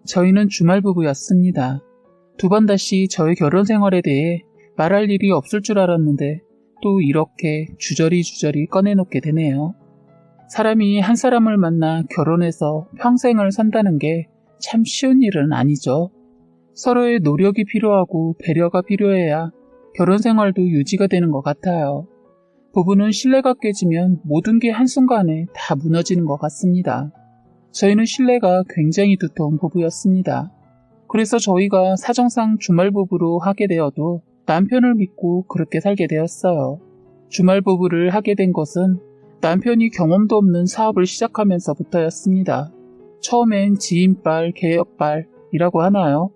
저희는 주말부부였습니다. 두 번 다시 저의 결혼 생활에 대해 말할 일이 없을 줄 알았는데 또 이렇게 주저리 꺼내놓게 되네요. 사람이 한 사람을 만나 결혼해서 평생을 산다는 게 참 쉬운 일은 아니죠. 서로의 노력이 필요하고 배려가 필요해야 결혼 생활도 유지가 되는 것 같아요. 부부는 신뢰가 깨지면 모든 게 한순간에 다 무너지는 것 같습니다. 저희는 신뢰가 굉장히 두터운 부부였습니다. 그래서 저희가 사정상 주말부부로 하게 되어도 남편을 믿고 그렇게 살게 되었어요. 주말부부를 하게 된 것은 남편이 경험도 없는 사업을 시작하면서부터였습니다. 처음엔 지인빨, 개업빨이라고 하나요?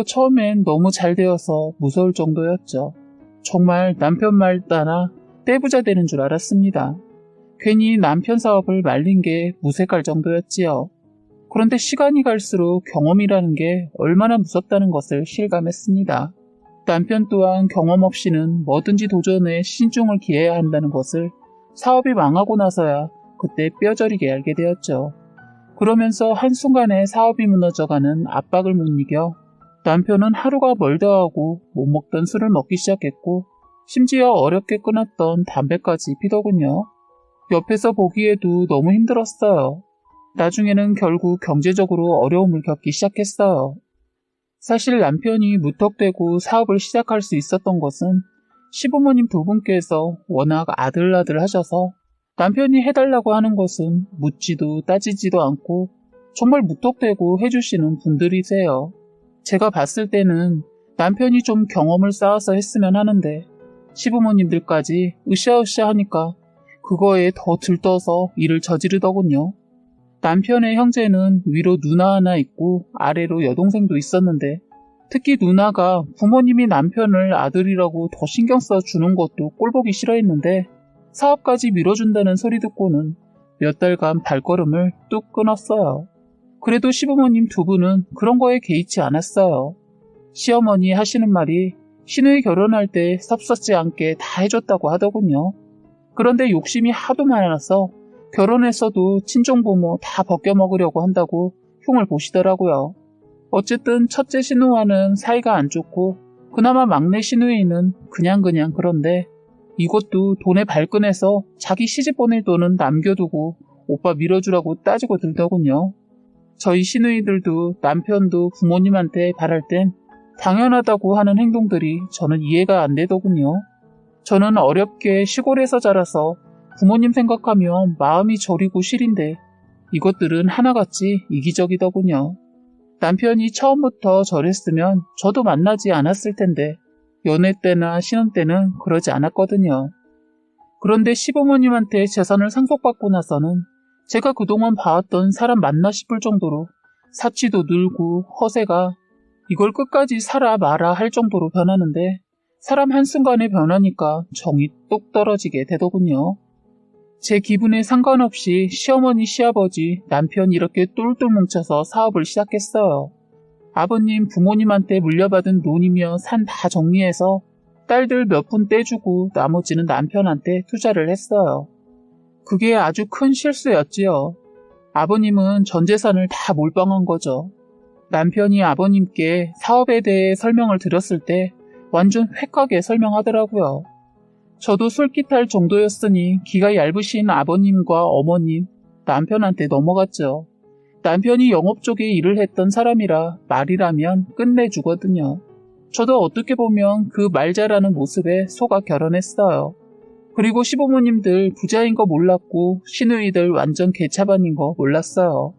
처음엔 너무 잘 되어서 무서울 정도였죠. 정말 남편 말 따라 떼부자 되는 줄 알았습니다. 괜히 남편 사업을 말린 게 무색할 정도였지요. 그런데 시간이 갈수록 경험이라는 게 얼마나 무섭다는 것을 실감했습니다. 남편 또한 경험 없이는 뭐든지 도전에 신중을 기해야 한다는 것을 사업이 망하고 나서야 그때 뼈저리게 알게 되었죠. 그러면서 한순간에 사업이 무너져가는 압박을 못 이겨 남편은 하루가 멀다 하고 못 먹던 술을 먹기 시작했고 심지어 어렵게 끊었던 담배까지 피더군요. 옆에서 보기에도 너무 힘들었어요. 나중에는 결국 경제적으로 어려움을 겪기 시작했어요. 사실 남편이 무턱대고 사업을 시작할 수 있었던 것은 시부모님 두 분께서 워낙 아들아들 하셔서 남편이 해달라고 하는 것은 묻지도 따지지도 않고 정말 무턱대고 해주시는 분들이세요. 제가 봤을 때는 남편이 좀 경험을 쌓아서 했으면 하는데 시부모님들까지 으쌰으쌰 하니까 그거에 더 들떠서 일을 저지르더군요. 남편의 형제는 위로 누나 하나 있고 아래로 여동생도 있었는데 특히 누나가 부모님이 남편을 아들이라고 더 신경 써 주는 것도 꼴보기 싫어했는데 사업까지 밀어준다는 소리 듣고는 몇 달간 발걸음을 뚝 끊었어요. 그래도 시부모님 두 분은 그런 거에 개의치 않았어요. 시어머니 하시는 말이 시누이 결혼할 때 섭섭지 않게 다 해줬다고 하더군요. 그런데 욕심이 하도 많아서 결혼했어도 친정부모 다 벗겨먹으려고 한다고 흉을 보시더라고요. 어쨌든 첫째 시누와는 사이가 안 좋고 그나마 막내 시누이는 그냥 그런데 이것도 돈에 발끈해서 자기 시집 보낼 돈은 남겨두고 오빠 밀어주라고 따지고 들더군요. 저희 시누이들도 남편도 부모님한테 바랄 땐 당연하다고 하는 행동들이 저는 이해가 안 되더군요. 저는 어렵게 시골에서 자라서 부모님 생각하면 마음이 저리고 시린데 이것들은 하나같이 이기적이더군요. 남편이 처음부터 저랬으면 저도 만나지 않았을 텐데 연애 때나 신혼 때는 그러지 않았거든요. 그런데 시부모님한테 재산을 상속받고 나서는 제가 그동안 봐왔던 사람 맞나 싶을 정도로 사치도 늘고 허세가 이걸 끝까지 살아 마라 할 정도로 변하는데 사람 한순간에 변하니까 정이 똑 떨어지게 되더군요. 제 기분에 상관없이 시어머니, 시아버지, 남편 이렇게 똘똘 뭉쳐서 사업을 시작했어요. 아버님, 부모님한테 물려받은 논이며 산 다 정리해서 딸들 몇 푼 떼주고 나머지는 남편한테 투자를 했어요. 그게 아주 큰 실수였지요. 아버님은 전 재산을 다 몰빵한 거죠. 남편이 아버님께 사업에 대해 설명을 드렸을 때 완전 획하게 설명하더라고요. 저도 솔깃할 정도였으니 기가 얇으신 아버님과 어머님, 남편한테 넘어갔죠. 남편이 영업 쪽에 일을 했던 사람이라 말이라면 끝내주거든요. 저도 어떻게 보면 그 말 잘하는 모습에 속아 결혼했어요. 그리고 시부모님들 부자인 거 몰랐고 시누이들 완전 개차반인 거 몰랐어요.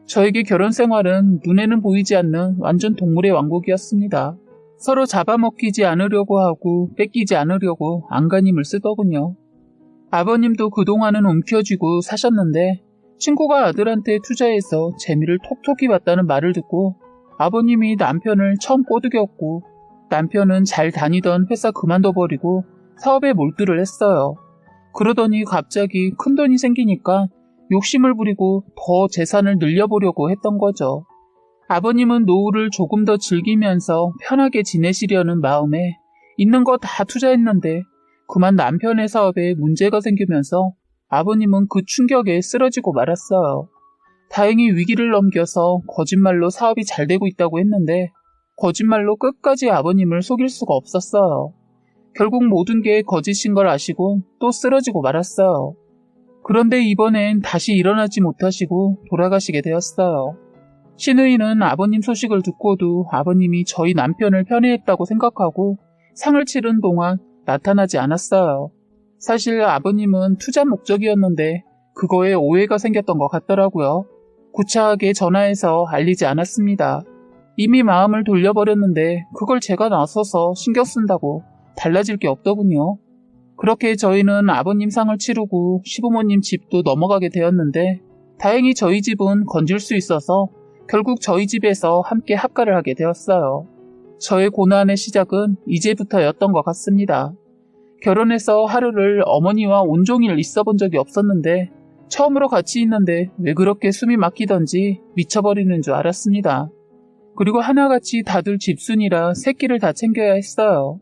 저에게 결혼 생활은 눈에는 보이지 않는 완전 동물의 왕국이었습니다. 서로 잡아먹히지 않으려고 하고 뺏기지 않으려고 안간힘을 쓰더군요. 아버님도 그동안은 움켜쥐고 사셨는데 친구가 아들한테 투자해서 재미를 톡톡히 봤다는 말을 듣고 아버님이 남편을 처음 꼬드겼고 남편은 잘 다니던 회사 그만둬버리고 사업에 몰두를 했어요. 그러더니 갑자기 큰돈이 생기니까 욕심을 부리고 더 재산을 늘려보려고 했던 거죠. 아버님은 노후를 조금 더 즐기면서 편하게 지내시려는 마음에 있는 거 다 투자했는데 그만 남편의 사업에 문제가 생기면서 아버님은 그 충격에 쓰러지고 말았어요. 다행히 위기를 넘겨서 거짓말로 사업이 잘 되고 있다고 했는데 거짓말로 끝까지 아버님을 속일 수가 없었어요. 결국 모든 게 거짓인 걸 아시고 또 쓰러지고 말았어요. 그런데 이번엔 다시 일어나지 못하시고 돌아가시게 되었어요. 신우이는 아버님 소식을 듣고도 아버님이 저희 남편을 편애했다고 생각하고 상을 치른 동안 나타나지 않았어요. 사실 아버님은 투자 목적이었는데 그거에 오해가 생겼던 것 같더라고요. 구차하게 전화해서 알리지 않았습니다. 이미 마음을 돌려버렸는데 그걸 제가 나서서 신경 쓴다고 달라질 게 없더군요. 그렇게 저희는 아버님 상을 치르고 시부모님 집도 넘어가게 되었는데 다행히 저희 집은 건질 수 있어서 결국 저희 집에서 함께 합가를 하게 되었어요. 저의 고난의 시작은 이제부터였던 것 같습니다. 결혼해서 하루를 어머니와 온종일 있어본 적이 없었는데 처음으로 같이 있는데 왜 그렇게 숨이 막히던지 미쳐버리는 줄 알았습니다. 그리고 하나같이 다들 집순이라 새끼를 다 챙겨야 했어요.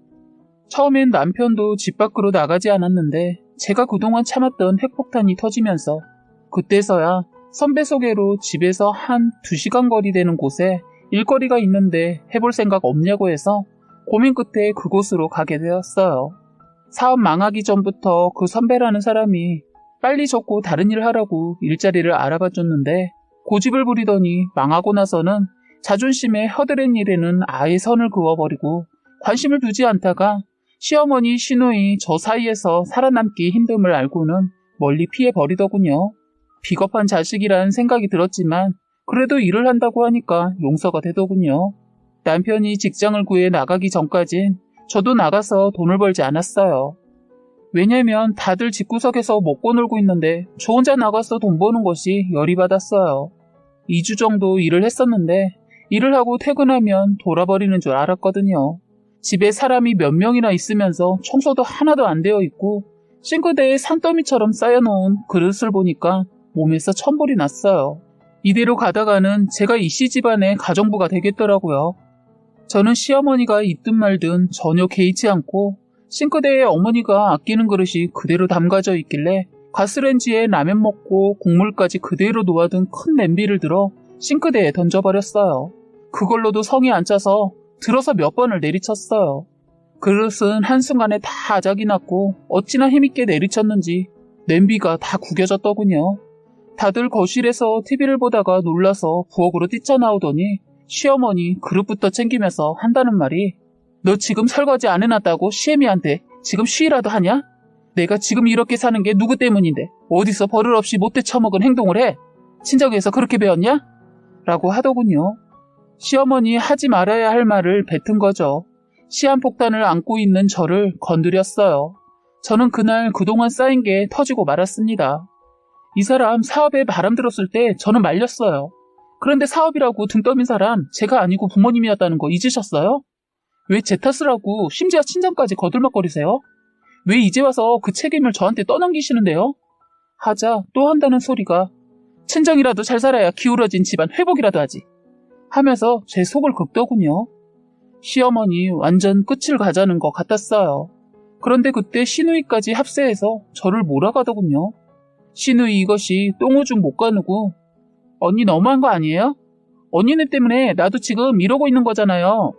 처음엔 남편도 집 밖으로 나가지 않았는데 제가 그동안 참았던 핵폭탄이 터지면서 그때서야 선배 소개로 집에서 한 2시간 거리 되는 곳에 일거리가 있는데 해볼 생각 없냐고 해서 고민 끝에 그곳으로 가게 되었어요. 사업 망하기 전부터 그 선배라는 사람이 빨리 접고 다른 일 하라고 일자리를 알아봐 줬는데 고집을 부리더니 망하고 나서는 자존심에 허드렛 일에는 아예 선을 그어버리고 관심을 두지 않다가 시어머니, 시누이 저 사이에서 살아남기 힘듦을 알고는 멀리 피해버리더군요. 비겁한 자식이란 생각이 들었지만 그래도 일을 한다고 하니까 용서가 되더군요. 남편이 직장을 구해 나가기 전까진 저도 나가서 돈을 벌지 않았어요. 왜냐면 다들 집구석에서 먹고 놀고 있는데 저 혼자 나가서 돈 버는 것이 열이 받았어요. 2주 정도 일을 했었는데 일을 하고 퇴근하면 돌아버리는 줄 알았거든요. 집에 사람이 몇 명이나 있으면서 청소도 하나도 안 되어 있고 싱크대에 산더미처럼 쌓여놓은 그릇을 보니까 몸에서 천불이 났어요. 이대로 가다가는 제가 이씨 집안의 가정부가 되겠더라고요. 저는 시어머니가 있든 말든 전혀 개의치 않고 싱크대에 어머니가 아끼는 그릇이 그대로 담가져 있길래 가스레인지에 라면 먹고 국물까지 그대로 놓아둔 큰 냄비를 들어 싱크대에 던져버렸어요. 그걸로도 성이 안 차서 들어서 몇 번을 내리쳤어요. 그릇은 한순간에 다 아작이 났고 어찌나 힘있게 내리쳤는지 냄비가 다 구겨졌더군요. 다들 거실에서 TV를 보다가 놀라서 부엌으로 뛰쳐나오더니 시어머니 그릇부터 챙기면서 한다는 말이 너 지금 설거지 안 해놨다고 시애미한테 지금 쉬라도 하냐? 내가 지금 이렇게 사는 게 누구 때문인데 어디서 버릇없이 못돼 처먹은 행동을 해? 친정에서 그렇게 배웠냐? 라고 하더군요. 시어머니 하지 말아야 할 말을 뱉은 거죠. 시한폭탄을 안고 있는 저를 건드렸어요. 저는 그날 그동안 쌓인 게 터지고 말았습니다. 이 사람 사업에 바람 들었을 때 저는 말렸어요. 그런데 사업이라고 등 떠민 사람 제가 아니고 부모님이었다는 거 잊으셨어요? 왜 제 탓을 하고 심지어 친정까지 거들먹거리세요? 왜 이제 와서 그 책임을 저한테 떠넘기시는데요? 하자 또 한다는 소리가 친정이라도 잘 살아야 기울어진 집안 회복이라도 하지 하면서 제 속을 긁더군요. 시어머니 완전 끝을 가자는 것 같았어요. 그런데 그때 시누이까지 합세해서 저를 몰아가더군요. 시누이 이것이 똥오줌 못 가누고 언니 너무한 거 아니에요? 언니네 때문에 나도 지금 이러고 있는 거잖아요.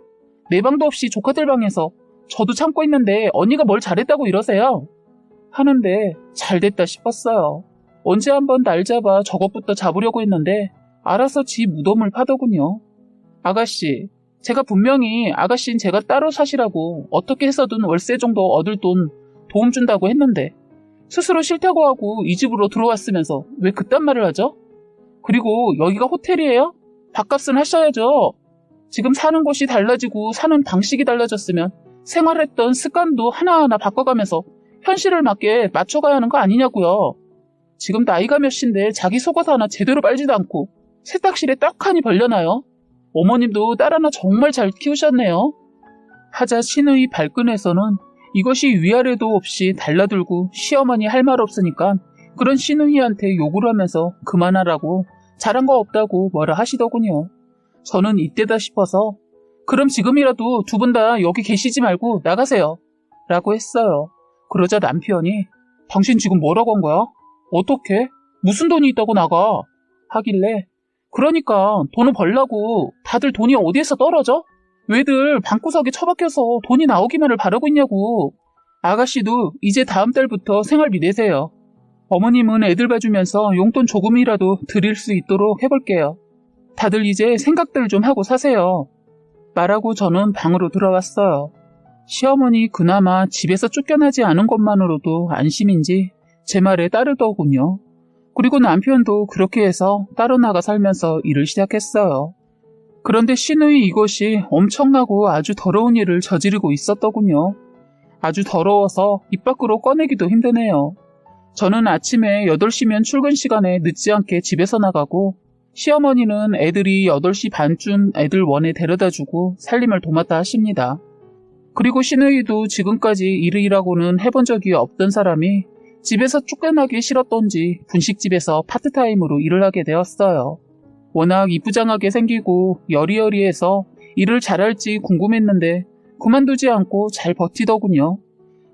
내 방도 없이 조카들 방에서 저도 참고 있는데 언니가 뭘 잘했다고 이러세요? 하는데 잘됐다 싶었어요. 언제 한번 날 잡아 저것부터 잡으려고 했는데 알아서 지 무덤을 파더군요. 아가씨, 제가 분명히 아가씨는 제가 따로 사시라고 어떻게 해서든 월세 정도 얻을 돈 도움 준다고 했는데 스스로 싫다고 하고 이 집으로 들어왔으면서 왜 그딴 말을 하죠? 그리고 여기가 호텔이에요? 밥값은 하셔야죠. 지금 사는 곳이 달라지고 사는 방식이 달라졌으면 생활했던 습관도 하나하나 바꿔가면서 현실을 맞춰가야 하는 거 아니냐고요. 지금 나이가 몇인데 자기 속옷 하나 제대로 빨지도 않고 세탁실에 떡하니 벌려놔요. 어머님도 딸 하나 정말 잘 키우셨네요. 하자 시누이 발끈에서는 이것이 위아래도 없이 달라들고 시어머니 할 말 없으니까 그런 시누이한테 욕을 하면서 그만하라고 잘한 거 없다고 뭐라 하시더군요. 저는 이때다 싶어서 그럼 지금이라도 두 분 다 여기 계시지 말고 나가세요 라고 했어요. 그러자 남편이 당신 지금 뭐라고 한 거야? 어떻게? 무슨 돈이 있다고 나가? 하길래 그러니까 돈을 벌라고 다들 돈이 어디에서 떨어져? 왜들 방구석에 처박혀서 돈이 나오기만을 바라고 있냐고. 아가씨도 이제 다음 달부터 생활비 내세요. 어머님은 애들 봐주면서 용돈 조금이라도 드릴 수 있도록 해볼게요. 다들 이제 생각들 좀 하고 사세요. 말하고 저는 방으로 들어왔어요. 시어머니 그나마 집에서 쫓겨나지 않은 것만으로도 안심인지 제 말에 따르더군요. 그리고 남편도 그렇게 해서 따로 나가 살면서 일을 시작했어요. 그런데 시누이 이것이 엄청나고 아주 더러운 일을 저지르고 있었더군요. 아주 더러워서 입 밖으로 꺼내기도 힘드네요. 저는 아침에 8시면 출근 시간에 늦지 않게 집에서 나가고 시어머니는 애들이 8시 반쯤 애들 원에 데려다주고 살림을 도맡아 하십니다. 그리고 시누이도 지금까지 일이라고는 해본 적이 없던 사람이 집에서 쫓겨나기 싫었던지 분식집에서 파트타임으로 일을 하게 되었어요. 워낙 이쁘장하게 생기고 여리여리해서 일을 잘할지 궁금했는데 그만두지 않고 잘 버티더군요.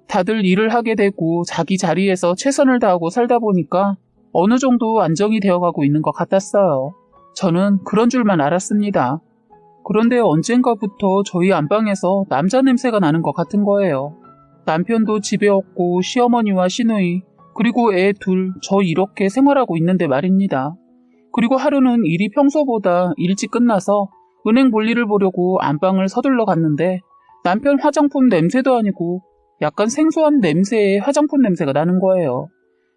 다들 일을 하게 되고 자기 자리에서 최선을 다하고 살다 보니까 어느 정도 안정이 되어가고 있는 것 같았어요. 저는 그런 줄만 알았습니다. 그런데 언젠가부터 저희 안방에서 남자 냄새가 나는 것 같은 거예요. 남편도 집에 없고 시어머니와 시누이 그리고 애 둘 저 이렇게 생활하고 있는데 말입니다. 그리고 하루는 일이 평소보다 일찍 끝나서 은행 볼일을 보려고 안방을 서둘러 갔는데 남편 화장품 냄새도 아니고 약간 생소한 냄새의 화장품 냄새가 나는 거예요.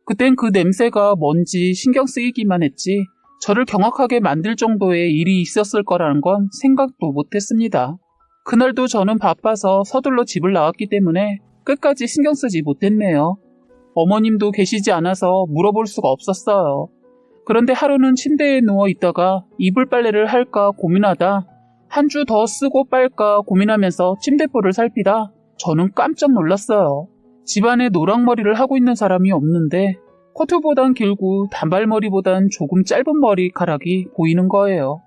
그땐 그 냄새가 뭔지 신경 쓰이기만 했지 저를 경악하게 만들 정도의 일이 있었을 거라는 건 생각도 못했습니다. 그날도 저는 바빠서 서둘러 집을 나왔기 때문에 끝까지 신경 쓰지 못했네요. 어머님도 계시지 않아서 물어볼 수가 없었어요. 그런데 하루는 침대에 누워 있다가 이불 빨래를 할까 고민하다 한 주 더 쓰고 빨까 고민하면서 침대포를 살피다 저는 깜짝 놀랐어요. 집안에 노랑머리를 하고 있는 사람이 없는데 코트보단 길고 단발머리보단 조금 짧은 머리카락이 보이는 거예요.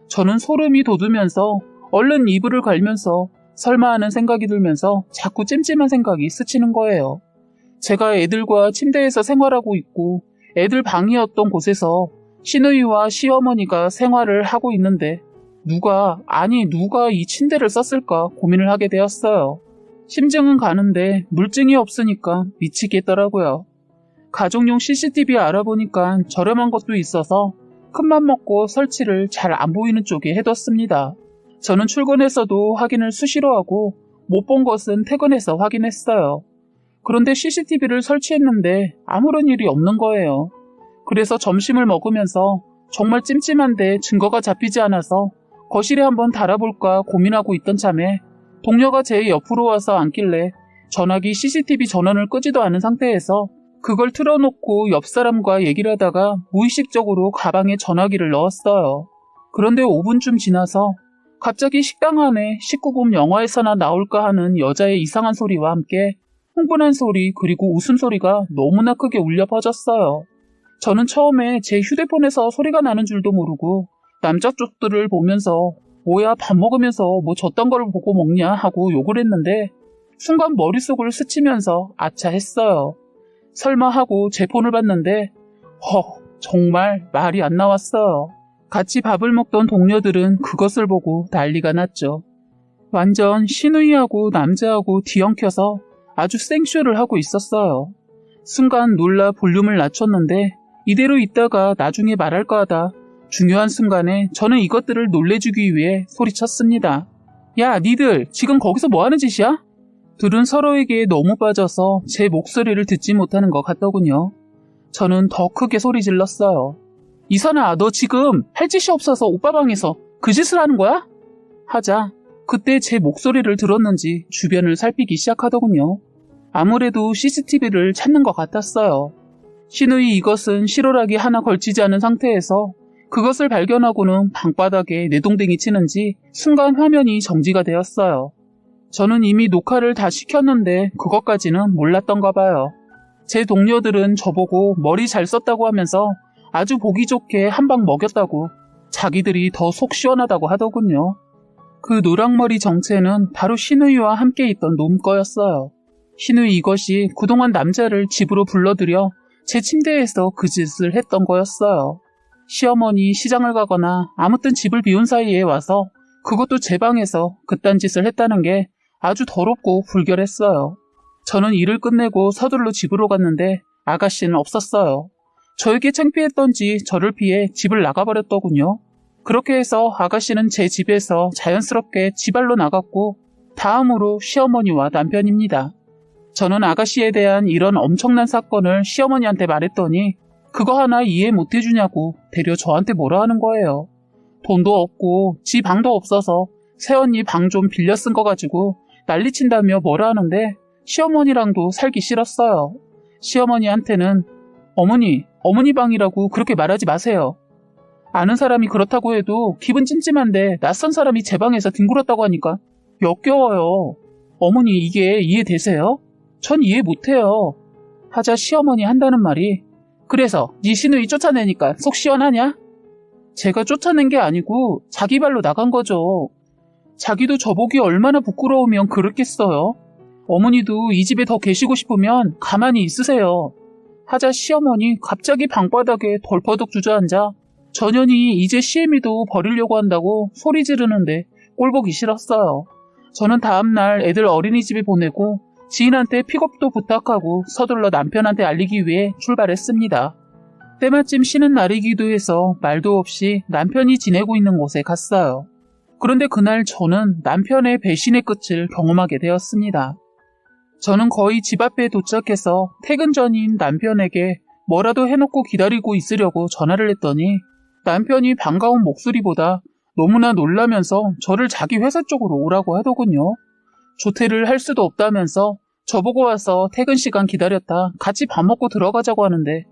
저는 소름이 돋으면서 얼른 이불을 갈면서 설마 하는 생각이 들면서 자꾸 찜찜한 생각이 스치는 거예요. 제가 애들과 침대에서 생활하고 있고 애들 방이었던 곳에서 시누이와 시어머니가 생활을 하고 있는데 누가 이 침대를 썼을까 고민을 하게 되었어요. 심증은 가는데 물증이 없으니까 미치겠더라고요. 가족용 CCTV 알아보니까 저렴한 것도 있어서 큰맘 먹고 설치를 잘 안 보이는 쪽에 해뒀습니다. 저는 출근해서도 확인을 수시로 하고 못 본 것은 퇴근해서 확인했어요. 그런데 CCTV를 설치했는데 아무런 일이 없는 거예요. 그래서 점심을 먹으면서 정말 찜찜한데 증거가 잡히지 않아서 거실에 한번 달아볼까 고민하고 있던 참에 동료가 제 옆으로 와서 앉길래 전화기 CCTV 전원을 끄지도 않은 상태에서 그걸 틀어놓고 옆 사람과 얘기를 하다가 무의식적으로 가방에 전화기를 넣었어요. 그런데 5분쯤 지나서 갑자기 식당 안에 19금 영화에서나 나올까 하는 여자의 이상한 소리와 함께 흥분한 소리 그리고 웃음소리가 너무나 크게 울려 퍼졌어요. 저는 처음에 제 휴대폰에서 소리가 나는 줄도 모르고 남자 쪽들을 보면서 뭐야 밥 먹으면서 뭐 저딴 거를 보고 먹냐 하고 욕을 했는데 순간 머릿속을 스치면서 아차 했어요. 설마 하고 제 폰을 봤는데 정말 말이 안 나왔어요. 같이 밥을 먹던 동료들은 그것을 보고 난리가 났죠. 완전 시누이하고 남자하고 뒤엉켜서 아주 생쇼를 하고 있었어요. 순간 놀라 볼륨을 낮췄는데 이대로 있다가 나중에 말할까 하다 중요한 순간에 저는 이것들을 놀래주기 위해 소리쳤습니다. 야, 니들 지금 거기서 뭐하는 짓이야? 둘은 서로에게 너무 빠져서 제 목소리를 듣지 못하는 것 같더군요. 저는 더 크게 소리 질렀어요. 이선아, 너 지금 할 짓이 없어서 오빠 방에서 그 짓을 하는 거야? 하자 그때 제 목소리를 들었는지 주변을 살피기 시작하더군요. 아무래도 CCTV를 찾는 것 같았어요. 시누이 이것은 실오라기 하나 걸치지 않은 상태에서 그것을 발견하고는 방바닥에 내동댕이 치는지 순간 화면이 정지가 되었어요. 저는 이미 녹화를 다 시켰는데 그것까지는 몰랐던가 봐요. 제 동료들은 저보고 머리 잘 썼다고 하면서 아주 보기 좋게 한 방 먹였다고 자기들이 더 속 시원하다고 하더군요. 그 노랑머리 정체는 바로 시누이와 함께 있던 놈 거였어요. 시누이 이것이 그동안 남자를 집으로 불러들여 제 침대에서 그 짓을 했던 거였어요. 시어머니 시장을 가거나 아무튼 집을 비운 사이에 와서 그것도 제 방에서 그딴 짓을 했다는 게 아주 더럽고 불결했어요. 저는 일을 끝내고 서둘러 집으로 갔는데 아가씨는 없었어요. 저에게 창피했던지 저를 피해 집을 나가버렸더군요. 그렇게 해서 아가씨는 제 집에서 자연스럽게 지발로 나갔고 다음으로 시어머니와 남편입니다. 저는 아가씨에 대한 이런 엄청난 사건을 시어머니한테 말했더니 그거 하나 이해 못해주냐고 대려 저한테 뭐라 하는 거예요. 돈도 없고 지 방도 없어서 새언니 방 좀 빌려 쓴 거 가지고 난리친다며 뭐라 하는데 시어머니랑도 살기 싫었어요. 시어머니한테는 어머니 방이라고 그렇게 말하지 마세요. 아는 사람이 그렇다고 해도 기분 찜찜한데 낯선 사람이 제 방에서 뒹굴었다고 하니까 역겨워요. 어머니 이게 이해되세요? 전 이해 못해요. 하자 시어머니 한다는 말이 그래서 네 시누이 쫓아내니까 속 시원하냐? 제가 쫓아낸 게 아니고 자기 발로 나간 거죠. 자기도 저보기 얼마나 부끄러우면 그랬겠어요. 어머니도 이 집에 더 계시고 싶으면 가만히 있으세요. 하자 시어머니 갑자기 방바닥에 덜퍼덕 주저앉아 전현이 이제 시애미도 버리려고 한다고 소리 지르는데 꼴보기 싫었어요. 저는 다음날 애들 어린이집에 보내고 지인한테 픽업도 부탁하고 서둘러 남편한테 알리기 위해 출발했습니다. 때마침 쉬는 날이기도 해서 말도 없이 남편이 지내고 있는 곳에 갔어요. 그런데 그날 저는 남편의 배신의 끝을 경험하게 되었습니다. 저는 거의 집 앞에 도착해서 퇴근 전인 남편에게 뭐라도 해놓고 기다리고 있으려고 전화를 했더니 남편이 반가운 목소리보다 너무나 놀라면서 저를 자기 회사 쪽으로 오라고 하더군요. 조퇴를 할 수도 없다면서 저보고 와서 퇴근 시간 기다렸다 같이 밥 먹고 들어가자고 하는데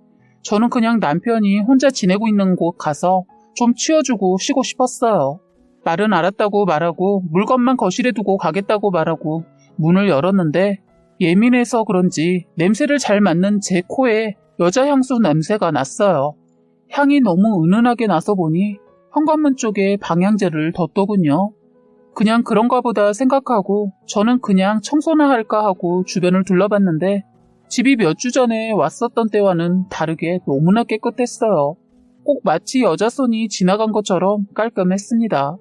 저는 그냥 남편이 혼자 지내고 있는 곳 가서 좀 치워주고 쉬고 싶었어요. 말은 알았다고 말하고 물건만 거실에 두고 가겠다고 말하고 문을 열었는데 예민해서 그런지 냄새를 잘 맡는 제 코에 여자 향수 냄새가 났어요. 향이 너무 은은하게 나서 보니 현관문 쪽에 방향제를 뒀더군요. 그냥 그런가 보다 생각하고 저는 그냥 청소나 할까 하고 주변을 둘러봤는데 집이 몇 주 전에 왔었던 때와는 다르게 너무나 깨끗했어요. 꼭 마치 여자 손이 지나간 것처럼 깔끔했습니다.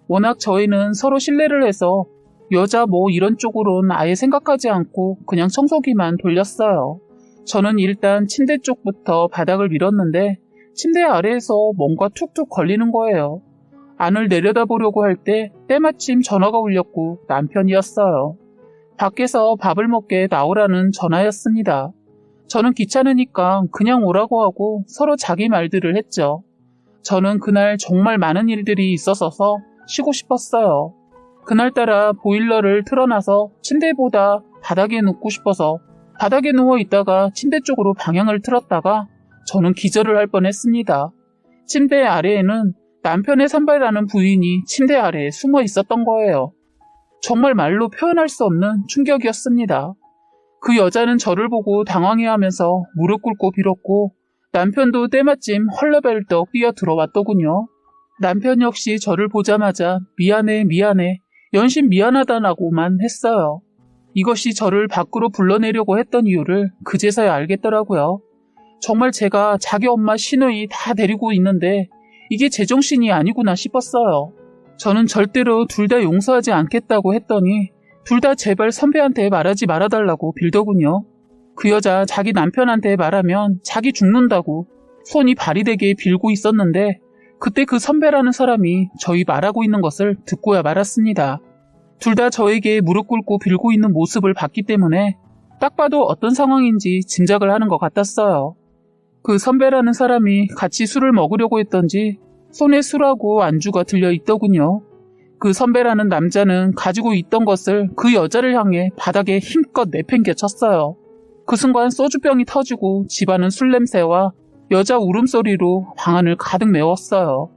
워낙 저희는 서로 신뢰를 해서 여자 뭐 이런 쪽으로는 아예 생각하지 않고 그냥 청소기만 돌렸어요. 저는 일단 침대 쪽부터 바닥을 밀었는데 침대 아래에서 뭔가 툭툭 걸리는 거예요. 안을 내려다보려고 할 때 때마침 전화가 울렸고 남편이었어요. 밖에서 밥을 먹게 나오라는 전화였습니다. 저는 귀찮으니까 그냥 오라고 하고 서로 자기 말들을 했죠. 저는 그날 정말 많은 일들이 있었어서 쉬고 싶었어요. 그날따라 보일러를 틀어놔서 침대보다 바닥에 눕고 싶어서 바닥에 누워 있다가 침대 쪽으로 방향을 틀었다가 저는 기절을 할 뻔했습니다. 침대 아래에는 남편의 산발하는 부인이 침대 아래에 숨어 있었던 거예요. 정말 말로 표현할 수 없는 충격이었습니다. 그 여자는 저를 보고 당황해하면서 무릎 꿇고 빌었고 남편도 때마침 헐레벌떡 뛰어 들어왔더군요. 남편 역시 저를 보자마자 미안해 연신 미안하다라고만 했어요. 이것이 저를 밖으로 불러내려고 했던 이유를 그제서야 알겠더라고요. 정말 제가 자기 엄마 시누이 다 데리고 있는데 이게 제정신이 아니구나 싶었어요. 저는 절대로 둘 다 용서하지 않겠다고 했더니 둘 다 제발 선배한테 말하지 말아달라고 빌더군요. 그 여자 자기 남편한테 말하면 자기 죽는다고 손이 발이 되게 빌고 있었는데 그때 그 선배라는 사람이 저희 말하고 있는 것을 듣고야 말았습니다. 둘 다 저에게 무릎 꿇고 빌고 있는 모습을 봤기 때문에 딱 봐도 어떤 상황인지 짐작을 하는 것 같았어요. 그 선배라는 사람이 같이 술을 먹으려고 했던지 손에 술하고 안주가 들려 있더군요. 그 선배라는 남자는 가지고 있던 것을 그 여자를 향해 바닥에 힘껏 내팽개쳤어요. 그 순간 소주병이 터지고 집안은 술 냄새와 여자 울음소리로 방안을 가득 메웠어요.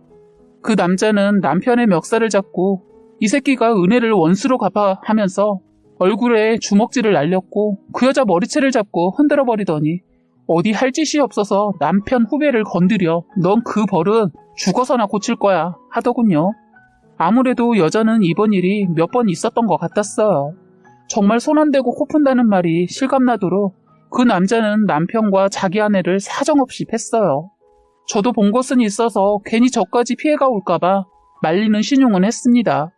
그 남자는 남편의 멱살을 잡고 이 새끼가 은혜를 원수로 갚아 하면서 얼굴에 주먹질을 날렸고 그 여자 머리채를 잡고 흔들어 버리더니 어디 할 짓이 없어서 남편 후배를 건드려 넌 그 버릇 죽어서나 고칠 거야 하더군요. 아무래도 여자는 이번 일이 몇 번 있었던 것 같았어요. 정말 손 안 대고 코 푼다는 말이 실감나도록 그 남자는 남편과 자기 아내를 사정없이 팼어요. 저도 본 것은 있어서 괜히 저까지 피해가 올까봐 말리는 신용은 했습니다.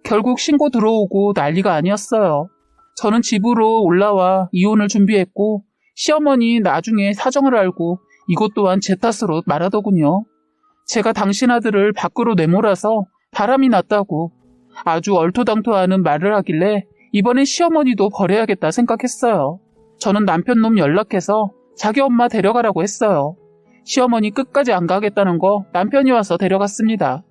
결국 신고 들어오고 난리가 아니었어요. 저는 집으로 올라와 이혼을 준비했고 시어머니 나중에 사정을 알고 이것 또한 제 탓으로 말하더군요. 제가 당신 아들을 밖으로 내몰아서 바람이 났다고 아주 얼토당토하는 말을 하길래 이번엔 시어머니도 버려야겠다 생각했어요. 저는 남편 놈 연락해서 자기 엄마 데려가라고 했어요. 시어머니 끝까지 안 가겠다는 거 남편이 와서 데려갔습니다.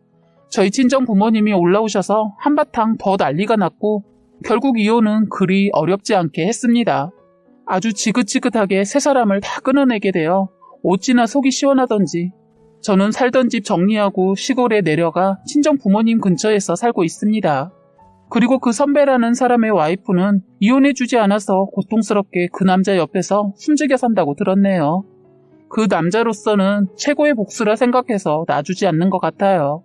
저희 친정 부모님이 올라오셔서 한바탕 더 난리가 났고 결국 이혼은 그리 어렵지 않게 했습니다. 아주 지긋지긋하게 세 사람을 다 끊어내게 되어 어찌나 속이 시원하던지 저는 살던 집 정리하고 시골에 내려가 친정 부모님 근처에서 살고 있습니다. 그리고 그 선배라는 사람의 와이프는 이혼해주지 않아서 고통스럽게 그 남자 옆에서 숨죽여 산다고 들었네요. 그 남자로서는 최고의 복수라 생각해서 놔주지 않는 것 같아요.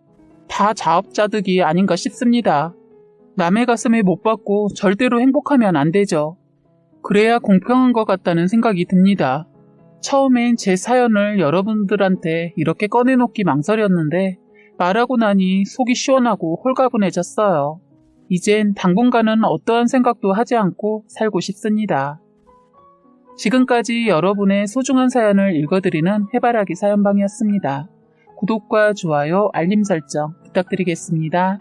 다 자업자득이 아닌가 싶습니다. 남의 가슴에 못 박고 절대로 행복하면 안 되죠. 그래야 공평한 것 같다는 생각이 듭니다. 처음엔 제 사연을 여러분들한테 이렇게 꺼내놓기 망설였는데 말하고 나니 속이 시원하고 홀가분해졌어요. 이젠 당분간은 어떠한 생각도 하지 않고 살고 싶습니다. 지금까지 여러분의 소중한 사연을 읽어드리는 해바라기 사연방이었습니다. 구독과 좋아요, 알림 설정 부탁드리겠습니다.